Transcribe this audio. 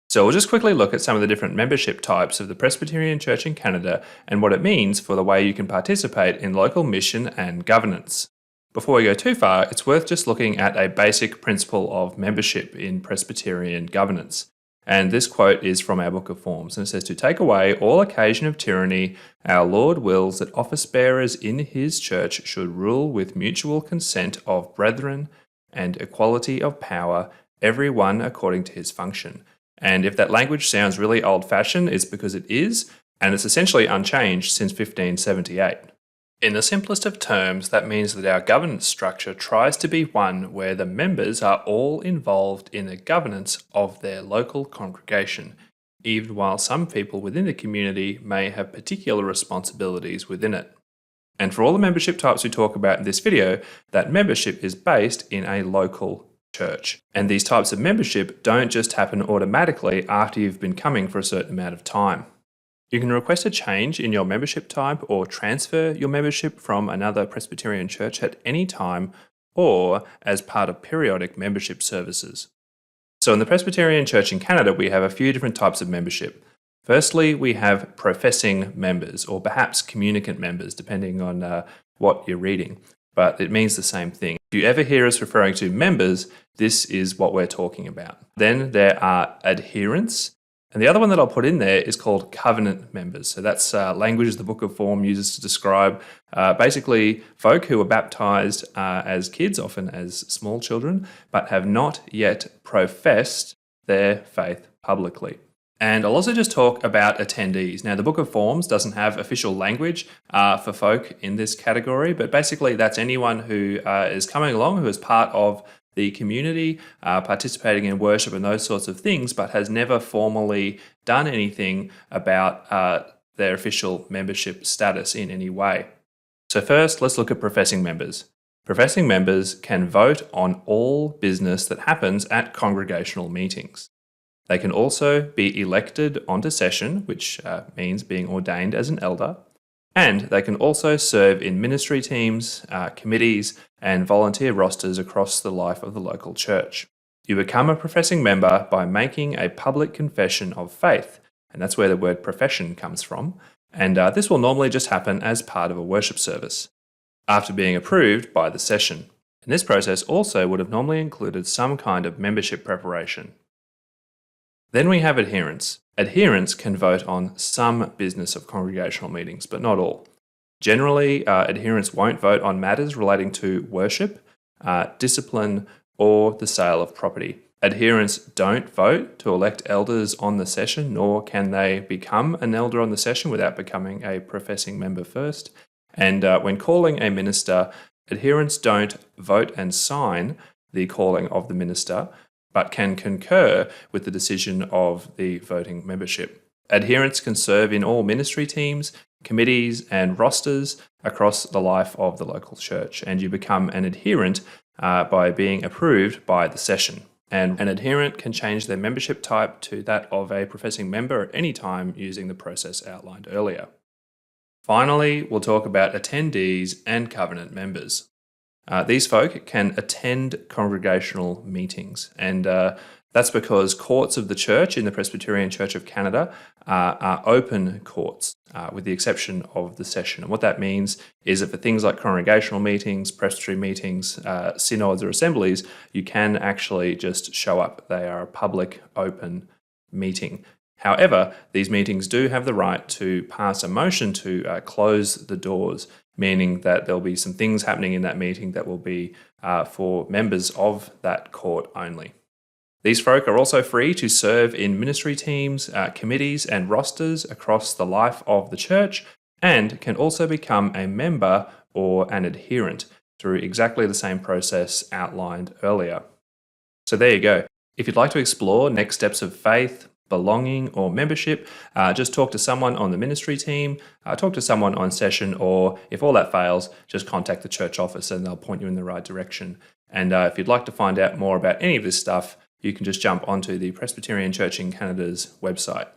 So we'll just quickly look at some of the different membership types of the Presbyterian Church in Canada and what it means for the way you can participate in local mission and governance. Before we go too far, it's worth just looking at a basic principle of membership in Presbyterian governance. And this quote is from our Book of Forms, and it says, "To take away all occasion of tyranny, our Lord wills that office bearers in his church should rule with mutual consent of brethren and equality of power, every one according to his function." And if that language sounds really old-fashioned, it's because it is, and it's essentially unchanged since 1578. In the simplest of terms, that means that our governance structure tries to be one where the members are all involved in the governance of their local congregation, even while some people within the community may have particular responsibilities within it. And for all the membership types we talk about in this video, that membership is based in a local church. And these types of membership don't just happen automatically after you've been coming for a certain amount of time. You can request a change in your membership type or transfer your membership from another Presbyterian church at any time or as part of periodic membership services. So in the Presbyterian Church in Canada, we have a few different types of membership. Firstly, we have professing members, or perhaps communicant members, depending on what you're reading. But it means the same thing. If you ever hear us referring to members, this is what we're talking about. Then there are adherents, and the other one that I'll put in there is called covenant members. So that's language the Book of Form uses to describe basically folk who were baptized as kids, often as small children, but have not yet professed their faith publicly. And I'll also just talk about attendees. Now, the Book of Forms doesn't have official language for folk in this category, but basically that's anyone who is coming along, who is part of the community, participating in worship and those sorts of things, but has never formally done anything about their official membership status in any way. So first, let's look at professing members. Professing members can vote on all business that happens at congregational meetings. They can also be elected onto session, which means being ordained as an elder, and they can also serve in ministry teams, committees, and volunteer rosters across the life of the local church. You become a professing member by making a public confession of faith, and that's where the word profession comes from, and this will normally just happen as part of a worship service, after being approved by the session. And this process also would have normally included some kind of membership preparation. Then we have adherents. Adherents can vote on some business of congregational meetings, but not all. Generally, adherents won't vote on matters relating to worship, discipline, or the sale of property. Adherents don't vote to elect elders on the session, nor can they become an elder on the session without becoming a professing member first. And when calling a minister, adherents don't vote and sign the calling of the minister, but can concur with the decision of the voting membership. Adherents can serve in all ministry teams, committees, and rosters across the life of the local church, and you become an adherent by being approved by the session. And an adherent can change their membership type to that of a professing member at any time using the process outlined earlier. Finally, we'll talk about attendees and covenant members. These folk can attend congregational meetings, and that's because courts of the church in the Presbyterian Church of Canada are open courts, with the exception of the session. And what that means is that for things like congregational meetings, presbytery meetings, synods or assemblies, you can actually just show up. They are a public, open meeting. However, these meetings do have the right to pass a motion to close the doors, meaning that there'll be some things happening in that meeting that will be for members of that court only. These folk are also free to serve in ministry teams, committees, and rosters across the life of the church, and can also become a member or an adherent through exactly the same process outlined earlier. So there you go. If you'd like to explore next steps of faith, belonging, or membership, just talk to someone on the ministry team, talk to someone on session, or if all that fails, just contact the church office and they'll point you in the right direction. And if you'd like to find out more about any of this stuff, you can just jump onto the Presbyterian Church in Canada's website.